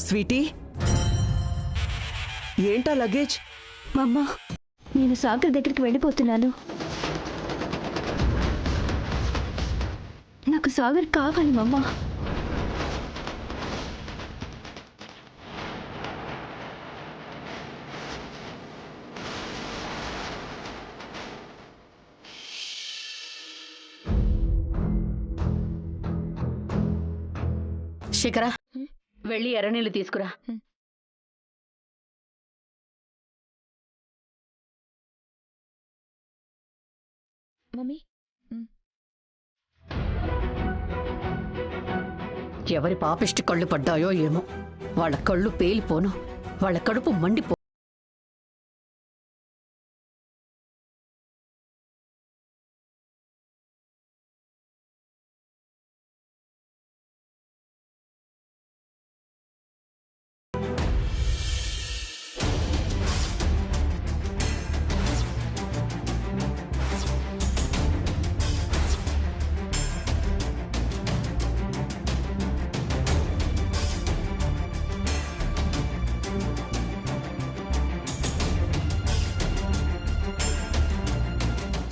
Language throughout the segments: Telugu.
స్వీటీ, ఏంటా లగేజ్? మమ్మ, నేను సాగర్ దగ్గరికి వెళ్ళిపోతున్నాను. నాకు సాగర్ కావాలి మమ్మ. శిఖరా, వెళ్ళి ఎర్రనీళ్ళు తీసుకురా. మమ్మీ, ఎవరి పాపిష్టి కళ్ళు పడ్డాయో ఏమో, వాళ్ళ కళ్ళు పేలిపోను, వాళ్ళ కడుపు మండిపో.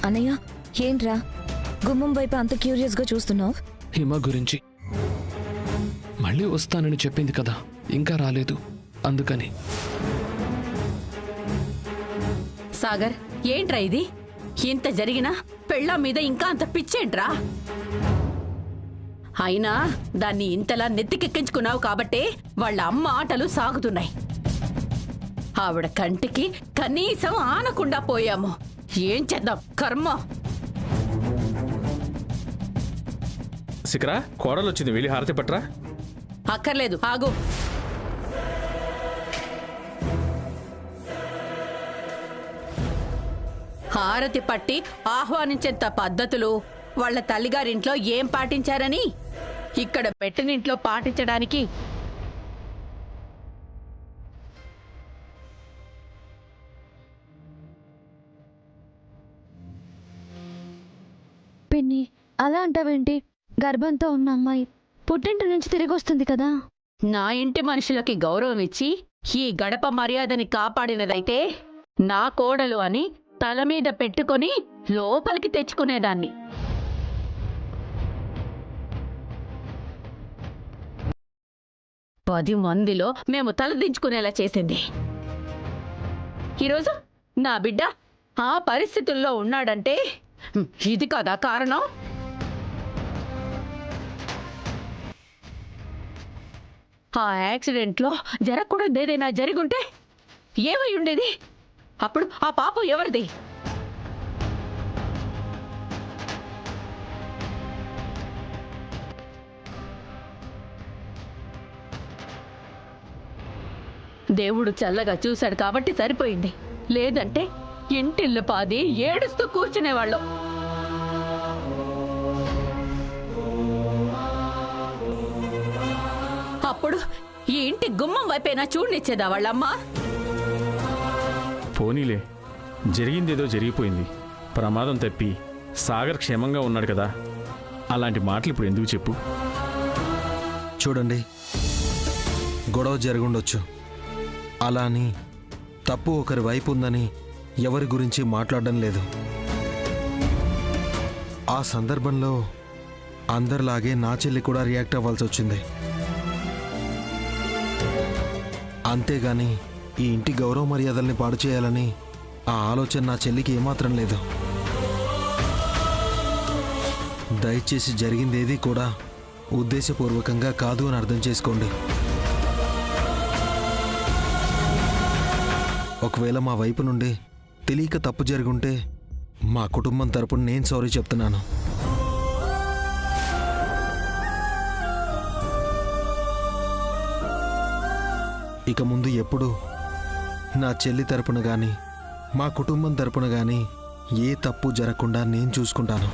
అన్నయ్య, ఏంట్రా గుమ్మం వైపు అంత క్యూరియస్గా చూస్తున్నావు? హిమ గురించి. మళ్ళీ వస్తానని చెప్పింది కదా, ఇంకా రాలేదు, అందుకని. సాగర్, ఏంట్రా ఇది? ఇంత జరిగినా పెళ్ళాం మీద ఇంకా అంత పిచ్చేంట్రా? అయినా దాన్ని ఇంతలా నెత్తికెక్కించుకున్నావు కాబట్టే వాళ్ళ అమ్మ ఆటలు సాగుతున్నాయి. ఆవిడ కంటికి కనీసం ఆనకుండా పోయాము. ఏం చేద్దాం, కర్మ. శిఖరా, కోడలు వచ్చింది, వెళ్ళి హారతి పట్రా. అక్కర్లేదు, ఆగు. హారతి పట్టి ఆహ్వానించేంత పద్ధతులు వాళ్ళ తల్లిగారింట్లో ఏం పాటించారని ఇక్కడ పెట్టినింట్లో పాటించడానికి పిన్ని, అలా అంటావేంటి? గర్భంతో ఉన్న అమ్మాయి పుట్టింటి నుంచి తిరిగి వస్తుంది కదా. నా ఇంటి మనుషులకి గౌరవం ఇచ్చి ఈ గడప మర్యాదని కాపాడినదైతే నా కోడలు అని తల మీద పెట్టుకొని లోపలికి తెచ్చుకునేదాన్ని. 10 మందిలో మేము తలదించుకునేలా చేసింది. ఈరోజు నా బిడ్డ ఆ పరిస్థితుల్లో ఉన్నాడంటే ఇది కదా కారణం? ఆ యాక్సిడెంట్లో జరగకూడదు ఏదైనా జరిగుంటే ఏమై ఉండేది? అప్పుడు ఆ పాపం ఎవరిది? దేవుడు చల్లగా చూశాడు కాబట్టి సరిపోయింది. లేదంటే ఇంటిల్లు పాది ఏడుస్తూ కూర్చునేవాళ్ళం. అప్పుడు ఈ ఇంటి గుమ్మం వైపైనా చూడనిచ్చేదా వాళ్ళమ్మ? పోనీలే, జరిగిందేదో జరిగిపోయింది. ప్రమాదం తప్పి సాగర్ క్షేమంగా ఉన్నాడు కదా, అలాంటి మాటలు ఇప్పుడు ఎందుకు చెప్పు? చూడండి, గొడవ జరుగుండొచ్చు, అలా అని తప్పు ఒకరి వైపు ఉందని ఎవరి గురించి మాట్లాడడం లేదు. ఆ సందర్భంలో అందరిలాగే నా చెల్లి కూడా రియాక్ట్ అవ్వాల్సి వచ్చింది. అంతేగాని ఈ ఇంటి గౌరవ మర్యాదల్ని పాడు చేయాలని ఆ ఆలోచన నా చెల్లికి ఏమాత్రం లేదు. దయచేసి జరిగిందేది కూడా ఉద్దేశపూర్వకంగా కాదు అని అర్థం చేసుకోండి. ఒకవేళ మా వైపు నుండి తెలియక తప్పు జరుగుంటే మా కుటుంబం తరపున నేను సారీ చెప్తున్నాను. ఇక ముందు ఎప్పుడు నా చెల్లి తరపున కానీ మా కుటుంబం తరపున కానీ ఏ తప్పు జరగకుండా నేను చూసుకుంటాను.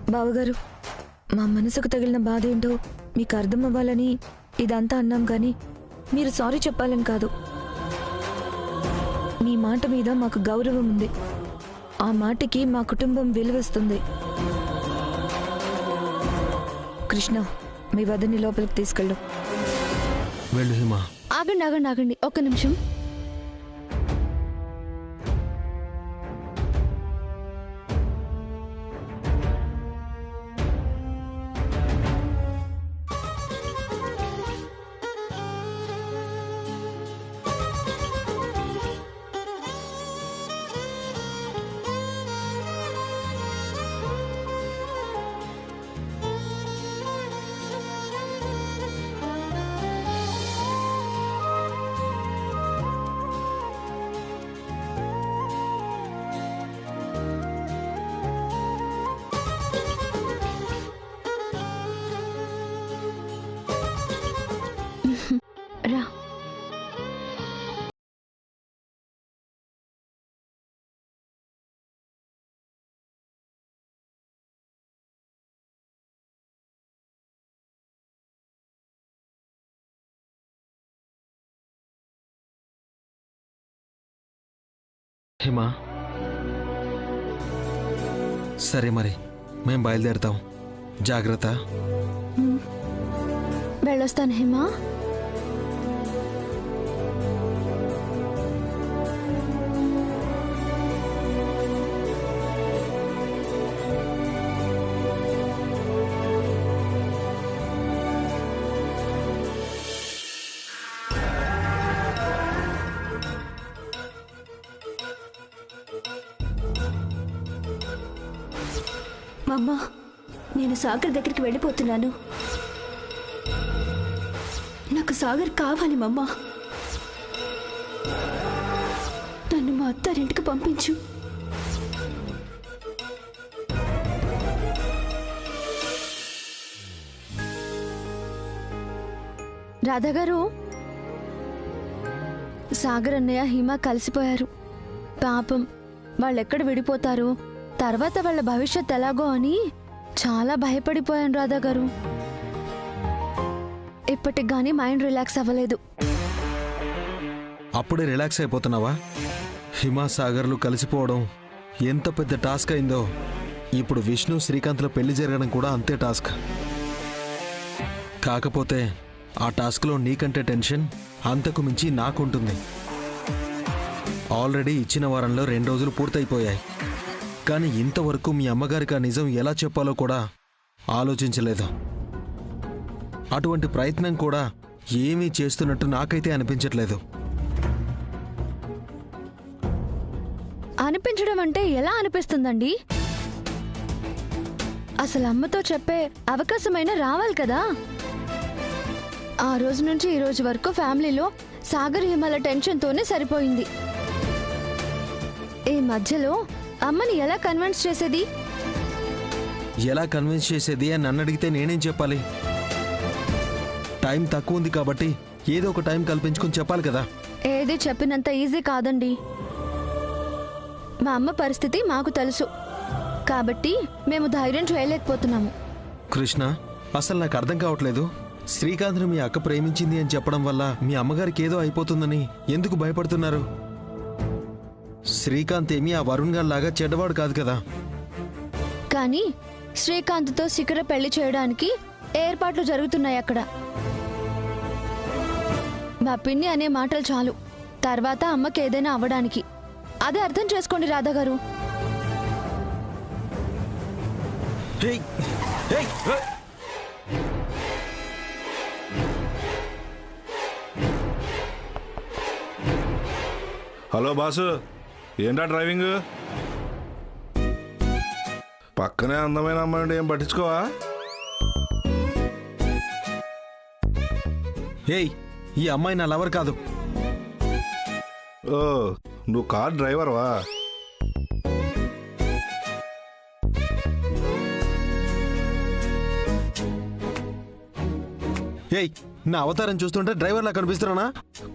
బావగారు, మా మనసుకు తగిలిన బాధ ఏంటో మీకు అర్థం అవ్వాలని ఇదంతా అన్నాం కానీ మీరు సారీ చెప్పాలని కాదు. మీ మాట మీద మాకు గౌరవం ఉంది. ఆ మాటకి మా కుటుంబం విలువిస్తుంది. కృష్ణ, మీ వదని లోపలికి తీసుకెళ్ళు. వెళ్ళు హిమ. ఆగండి ఆగండి ఆగండి, ఒక్క నిమిషం. రా. హిమ, సరే మరి మేం బయలుదేరుతాం. జాగ్రత్త. వెళ్ళొస్తాను హిమా. అమ్మా, నేను సాగర్ దగ్గరికి వెళ్ళిపోతున్నాను. నాకు సాగర్ కావాలి మమ్మా. నన్ను మా అత్తారింటికి పంపించు. రాధా గారు, సాగర్ అన్నయ్య హిమ కలిసిపోయారు. పాపం, వాళ్ళెక్కడ విడిపోతారు, తర్వాత వాళ్ళ భవిష్యత్ ఎలాగో అని చాలా భయపడిపోయాను రాధా గారు. ఇప్పటికి గానీ మైండ్ రిలాక్స్ అవ్వలేదు. అప్పుడే రిలాక్స్ అయిపోతున్నావా? హిమ సాగర్లు కలిసిపోవడం ఎంత పెద్ద టాస్క్ అయిందో. ఇప్పుడు విష్ణు శ్రీకాంత్ల పెళ్లి జరగడం కూడా అంతే టాస్క్. కాకపోతే ఆ టాస్క్లో నీకంటే టెన్షన్ అంతకు మించి నాకుంటుంది. ఆల్రెడీ ఇచ్చిన వారంలో 2 రోజులు పూర్తయిపోయాయి. కానీ ఇంతవరకు మీ అమ్మగారికి ఆ నిజం ఎలా చెప్పాలో కూడా ఆలోచించలేదు. అటువంటి ప్రయత్నం కూడా ఏమీ చేస్తున్నట్టు నాకైతే అనిపించట్లేదు. అనిపించడం అంటే ఎలా అనిపిస్తుందండి? అసలు అమ్మతో చెప్పే అవకాశమైనా రావాలి కదా. ఆ రోజు నుంచి ఈ రోజు వరకు ఫ్యామిలీలో సాగర్ హిమల టెన్షన్తోనే సరిపోయింది. ఈ మధ్యలో అమ్మని ఎలా కన్విన్స్ చేసేది? ఎలా కన్విన్స్ చేసేది అని నన్ను అడిగితే నేనేం చెప్పాలి? టైం తక్కువ ఉంది కాబట్టి ఏదో ఒక టైం కల్పించుకుని చెప్పాలి కదా. ఏది చెప్పినంత ఈజీ కాదండి. మా అమ్మ పరిస్థితి మాకు తెలుసు కాబట్టి మేము ధైర్యం చేయలేకపోతున్నాము. కృష్ణ, అసలు నాకు అర్థం కావట్లేదు. శ్రీకాంత్ని మీ అక్క ప్రేమించింది అని చెప్పడం వల్ల మీ అమ్మగారికి ఏదో అయిపోతుందని ఎందుకు భయపడుతున్నారు? శ్రీకాంత్ ఏమీ ఆ వరుణ్ గారి లాగా చెడ్డవాడు కాదు కదా. కానీ శ్రీకాంత్తో శిఖర పెళ్లి చేయడానికి ఏర్పాట్లు జరుగుతున్నాయి అక్కడ. మా పిన్ని అనే మాటలు చాలు తర్వాత అమ్మకి ఏదైనా అవ్వడానికి. అదే అర్థం చేసుకోండి రాధా గారు. హలో బాసు, ఏంటా డ్రైవింగ్? పక్కనే అందమైన అమ్మాయి ఉంటే ఏం పట్టించుకోవా? ఏయ్, ఈ అమ్మాయి నా లవర్ కాదు. ఓ, నువ్వు కార్ డ్రైవర్వా? ఏయ్, నా అవతారం చూస్తుంటే డ్రైవర్లా కనిపిస్తున్నానా?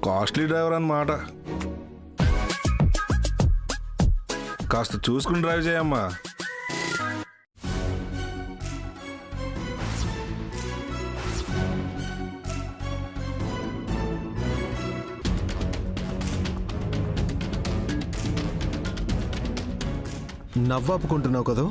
కాస్ట్లీ డ్రైవర్ అన్నమాట. కాస్త చూసుకుని డ్రైవ్ చేయమ్మా. నవ్వాపుకుంటున్నావు కదూ?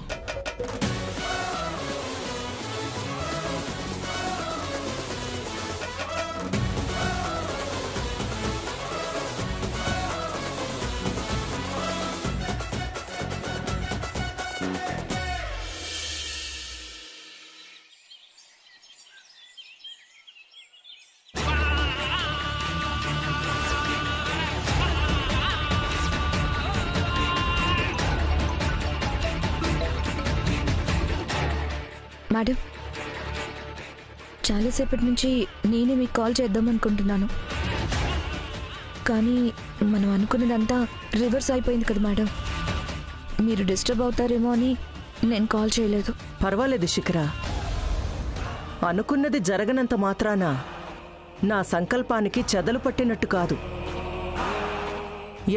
మేడం, చాలాసేపటి నుంచి నేనే మీకు కాల్ చేద్దాం అనుకుంటున్నాను, కానీ మనం అనుకున్నదంతా రివర్స్ అయిపోయింది కదా మేడం. మీరు డిస్టర్బ్ అవుతారేమో అని నేను కాల్ చేయలేదు. పర్వాలేదు శిఖర. అనుకున్నది జరగనంత మాత్రాన నా సంకల్పానికి చెదలు పట్టినట్టు కాదు.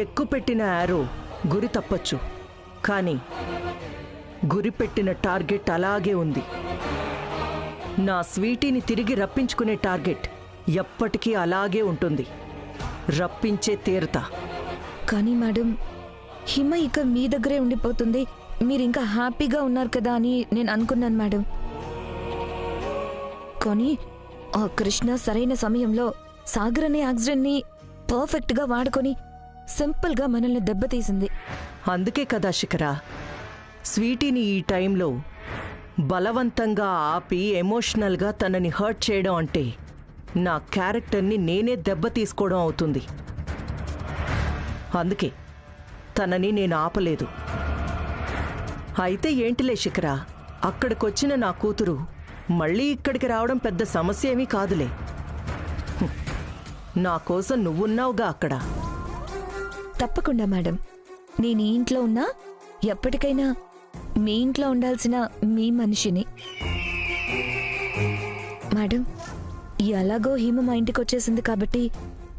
ఎక్కుపెట్టిన యారో గురి తప్పొచ్చు, కానీ గురి పెట్టిన టార్గెట్ అలాగే ఉంది. నా స్వీటీని తిరిగి రప్పించుకునే టార్గెట్ ఎప్పటికీ అలాగే ఉంటుంది. రప్పించే తీరుతా. కానీ మేడం, హిమ ఇక మీ దగ్గరే ఉండిపోతుంది, మీరు ఇంకా హ్యాపీగా ఉన్నారు కదా అని నేను అనుకున్నాను మేడం. కానీ ఆ కృష్ణ సరైన సమయంలో సాగర్ అనే యాక్సిడెంట్ని పర్ఫెక్ట్గా వాడుకొని సింపుల్గా మనల్ని దెబ్బతీసింది. అందుకే కదా శిఖర, స్వీటీని ఈ టైంలో బలవంతంగా ఆపి ఎమోషనల్గా తనని హర్ట్ చేయడం అంటే నా క్యారెక్టర్ని నేనే దెబ్బ తీసుకోవడం అవుతుంది. అందుకే తనని నేను ఆపలేదు. అయితే ఏంటిలే శిఖర, అక్కడికొచ్చిన నా కూతురు మళ్ళీ ఇక్కడికి రావడం పెద్ద సమస్య ఏమీ కాదులే. నా కోసం నువ్వున్నావుగా అక్కడ. తప్పకుండా మేడం, నేను ఈ ఇంట్లో ఉన్నా ఎప్పటికైనా మీ ఇంట్లో ఉండాల్సిన మీ మనిషిని. మేడం, ఎలాగో హిమ మా ఇంటికి వచ్చేసింది కాబట్టి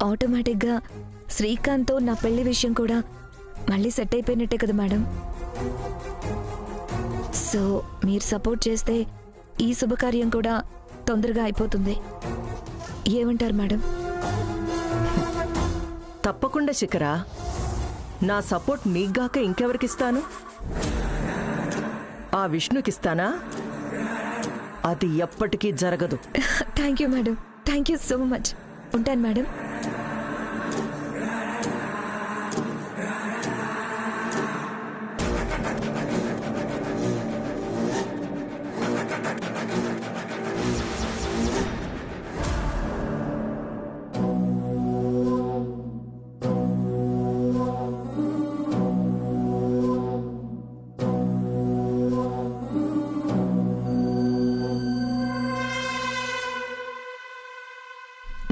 ఆటోమేటిక్గా శ్రీకాంత్తో నా పెళ్లి విషయం కూడా మళ్ళీ సెట్ అయిపోయినట్టే కదా మేడం. సో మీరు సపోర్ట్ చేస్తే ఈ శుభకార్యం కూడా తొందరగా అయిపోతుంది. ఏమంటారు మేడం? తప్పకుండా శిఖర, నా సపోర్ట్ నీకుగాక ఇంకెవరికిస్తాను? ఆ విష్ణుకిస్తానా? అది ఎప్పటికీ జరగదు. Thank you madam, thank you so much. ఉంటాను మేడం.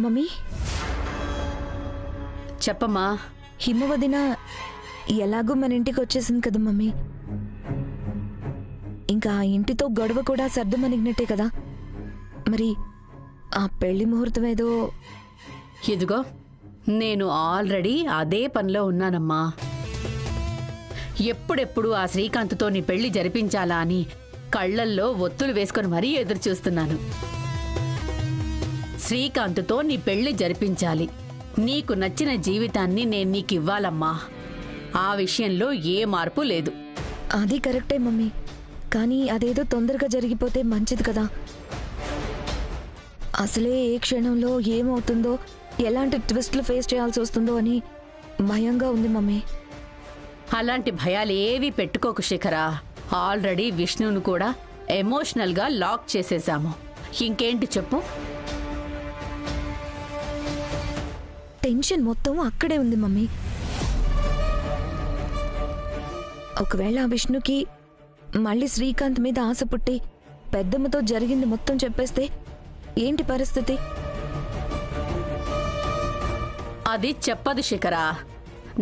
మమ్మీ, చెప్పమ్మా. హిమ వదిన ఎలాగో మన ఇంటికి వచ్చేసింది కదా మమ్మీ. ఇంకా ఆ ఇంటితో గొడవ కూడా సర్దుమనిగినట్టే కదా. మరి ఆ పెళ్లి ముహూర్తం ఏదో. ఇదిగో, నేను ఆల్రెడీ అదే పనిలో ఉన్నానమ్మా. ఎప్పుడెప్పుడు ఆ శ్రీకాంత్తో నీ పెళ్లి జరిపించాలా అని కళ్ళల్లో ఒత్తులు వేసుకొని మరీ ఎదురు చూస్తున్నాను. శ్రీకాంత్తో నీ పెళ్లి జరిపించాలి. నీకు నచ్చిన జీవితాన్ని నేను నీకు ఇవ్వాలమ్మా. ఆ విషయంలో ఏ మార్పు లేదు. అది కరెక్టే మమ్మీ, కానీ అదేదో తొందరగా జరిగిపోతే మంచిది కదా. అసలే ఏ క్షణంలో ఏమవుతుందో, ఎలాంటి ట్విస్ట్లు ఫేస్ చేయాల్సి వస్తుందో అని భయంగా ఉంది మమ్మీ. అలాంటి భయాలు ఏవీ పెట్టుకోకు శిఖరా. ఆల్రెడీ విష్ణువును కూడా ఎమోషనల్గా లాక్ చేసేశాము. ఇంకేంటి చెప్పు? టెన్షన్ మొత్తం అక్కడే ఉంది మమ్మీ. ఒకవేళ ఆ విష్ణుకి మళ్ళీ శ్రీకాంత్ మీద ఆశ పుట్టి పెద్దమ్మతో జరిగింది మొత్తం చెప్పేస్తే ఏంటి పరిస్థితి? అది చెప్పదు శిఖరా.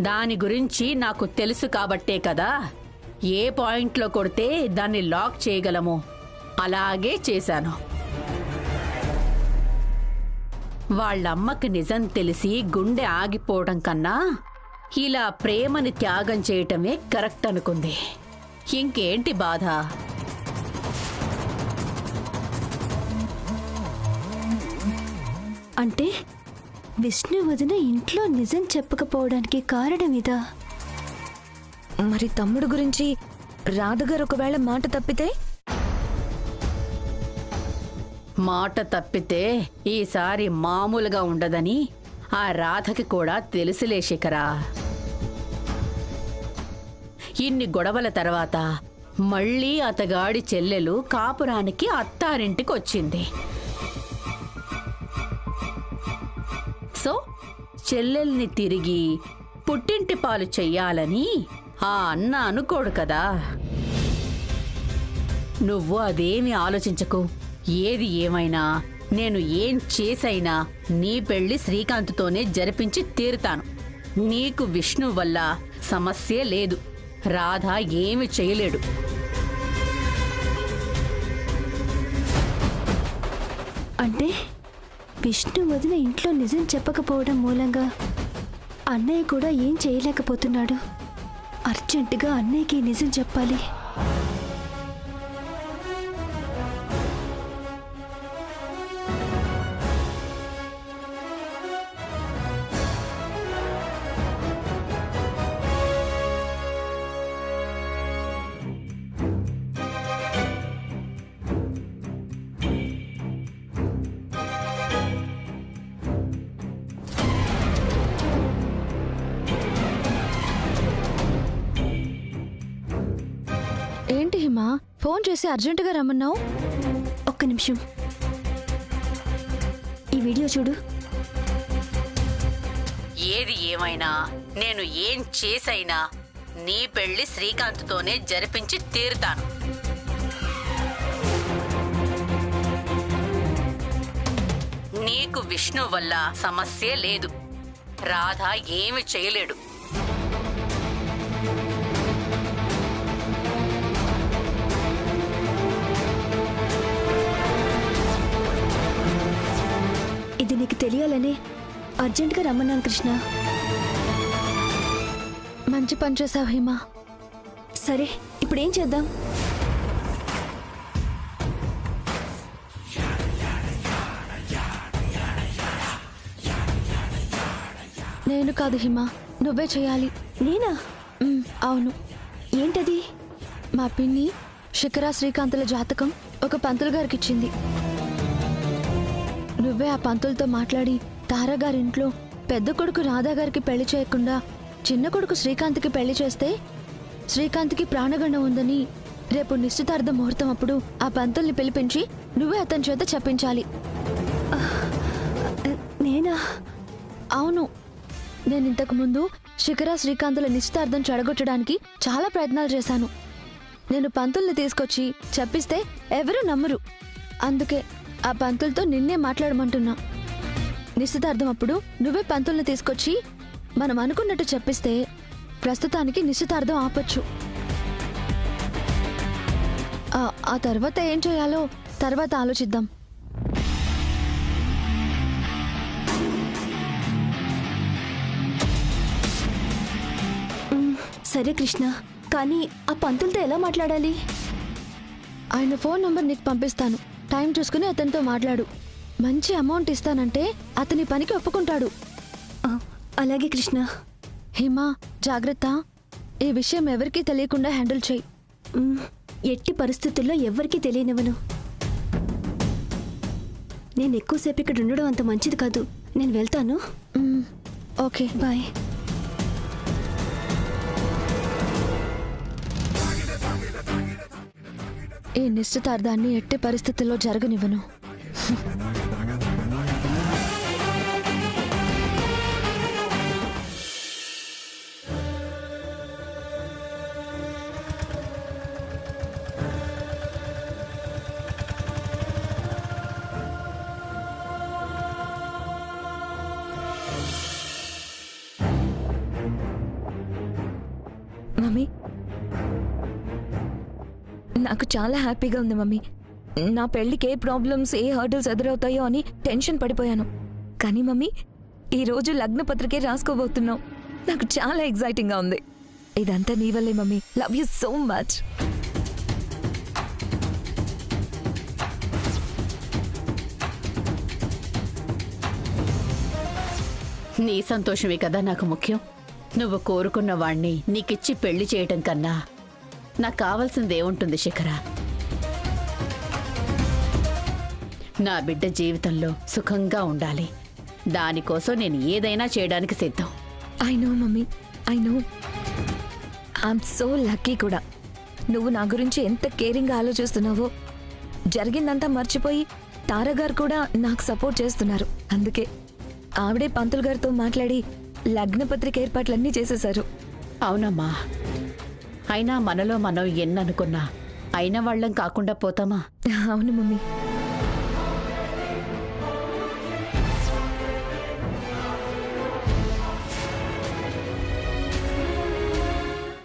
దాని గురించి నాకు తెలుసు కాబట్టే కదా ఏ పాయింట్లో కొడితే దాన్ని లాక్ చేయగలమో అలాగే చేశాను. వాళ్ళమ్మకి నిజం తెలిసి గుండె ఆగిపోవడం కన్నా ఇలా ప్రేమని త్యాగం చేయటమే కరెక్ట్ అనుకుంది. ఇంకేంటి బాధ? అంటే విష్ణు వదిన ఇంట్లో నిజం చెప్పకపోవడానికి కారణం ఇదా? మరి తమ్ముడు గురించి రాధగారు ఒకవేళ మాట తప్పితే? మాట తప్పితే ఈసారి మామూలుగా ఉండదని ఆ రాధకి కూడా తెలుసులే శిఖరా. ఇన్ని గొడవల తర్వాత మళ్ళీ అతగాడి చెల్లెలు కాపురానికి అత్తారింటికి వచ్చింది. సో చెల్లెల్ని తిరిగి పుట్టింటి పాలు చెయ్యాలని ఆ అన్న అనుకోడు కదా. నువ్వు అదేమీ ఆలోచించకు. ఏది ఏమైనా నేను ఏం చేసైనా నీ పెళ్లి శ్రీకాంత్తోనే జరిపించి తీరుతాను. నీకు విష్ణు వల్ల సమస్యే లేదు. రాధ ఏమి చేయలేడు. అంటే విష్ణు వదిన ఇంట్లో నిజం చెప్పకపోవడం మూలంగా అన్నయ్య కూడా ఏం చేయలేకపోతున్నాడు. అర్జెంటుగా అన్నయ్యకి నిజం చెప్పాలి. ఏంటి హిమా, ఫోన్ చేసి అర్జెంటుగా రమ్మన్నావు? ఒక్క నిమిషం, ఈ వీడియో చూడు. ఏది ఏమైనా నేను ఏం చేసైనా నీ పెళ్లి శ్రీకాంత్తోనే జరిపించి తీరుతాను. నీకు విష్ణు వల్ల సమస్యే లేదు. రాధ ఏమి చేయలేడు. ఇది నీకు తెలియాలనే అర్జెంటుగా రమ్మన్నాను కృష్ణ. మంచి పని చేసావు హిమా. సరే, ఇప్పుడేం చేద్దాం? నేను కాదు హిమా, నువ్వే చేయాలి. నేనా? అవును. ఏంటది? మా పిన్ని శిఖరా శ్రీకాంతుల జాతకం ఒక పంతులు గారికి ఇచ్చింది. నువ్వే ఆ పంతులతో మాట్లాడి తారాగారింట్లో పెద్ద కొడుకు రాధాగారికి పెళ్లి చేయకుండా చిన్న కొడుకు శ్రీకాంత్కి పెళ్లి చేస్తే శ్రీకాంత్కి ప్రాణగండం ఉందని రేపు నిశ్చితార్థ ముహూర్తం అప్పుడు ఆ పంతుల్ని పిలిపించి నువ్వే అతని చేత చెప్పించాలి. నేనా? అవును. నేను ఇంతకు ముందు శిఖరా శ్రీకాంతుల నిశ్చితార్థం చెడగొట్టడానికి చాలా ప్రయత్నాలు చేశాను. నేను పంతుల్ని తీసుకొచ్చి చెప్పిస్తే ఎవరూ నమ్మరు. అందుకే ఆ పంతులతో నిన్నే మాట్లాడమంటున్నా. నిశ్చితార్థం అప్పుడు నువ్వే పంతుల్ని తీసుకొచ్చి మనం అనుకున్నట్టు చెప్పిస్తే ప్రస్తుతానికి నిశ్చితార్థం ఆపొచ్చు. ఆ తర్వాత ఏం చేయాలో తర్వాత ఆలోచిద్దాం. సరే కృష్ణ, కానీ ఆ పంతులతో ఎలా మాట్లాడాలి? ఆయన ఫోన్ నంబర్ నీకు పంపిస్తాను. టైం చూసుకుని అతనితో మాట్లాడు. మంచి అమౌంట్ ఇస్తానంటే అతని పనికి ఒప్పుకుంటాడు. అలాగే కృష్ణ. హిమా, జాగ్రత్త. ఈ విషయం ఎవరికీ తెలియకుండా హ్యాండిల్ చేయి. ఎట్టి పరిస్థితుల్లో ఎవ్వరికీ తెలియనివ్వను. నేను ఎక్కువసేపు ఇక్కడ ఉండడం అంత మంచిది కాదు. నేను వెళ్తాను. Okay, bye. ఈ నిశ్చితార్థాన్ని ఎట్టి పరిస్థితుల్లో జరగనివ్వను. మమ్మీ, నాకు చాలా హ్యాపీగా ఉంది మమ్మీ. నా పెళ్ళికి ఏ ప్రాబ్లమ్స్, ఏ హర్డల్స్ ఎదురవుతాయో అని టెన్షన్ పడిపోయాను. కానీ మమ్మీ, ఈరోజు లగ్న పత్రికే రాసుకోబోతున్నావు. నాకు చాలా ఎక్సైటింగ్గా ఉంది. ఇదంతా నీ వల్లే mummy. Love you so much. నీ సంతోషమే కదా నాకు ముఖ్యం. నువ్వు కోరుకున్న వాణ్ణి నీకిచ్చి పెళ్లి చేయటం కన్నా నాకు కావాల్సింది ఏముంటుంది శిఖర? నా బిడ్డ జీవితంలో సుఖంగా ఉండాలి. దానికోసం నేను ఏదైనా చేయడానికి సిద్ధం. I know mummy, I know. I'm so lucky కూడా. నువ్వు నా గురించి ఎంత కేరింగ్గా ఆలోచిస్తున్నావో, జరిగిందంతా మర్చిపోయి తారగారు కూడా నాకు సపోర్ట్ చేస్తున్నారు. అందుకే ఆవిడే పంతులు గారితో మాట్లాడి లగ్నపత్రిక ఏర్పాట్లన్నీ చేసేశారు. అవునమ్మా, అయినా మనలో మనం ఎన్ననుకున్నా అయిన వాళ్ళం కాకుండా పోతామా? అవును మమ్మీ.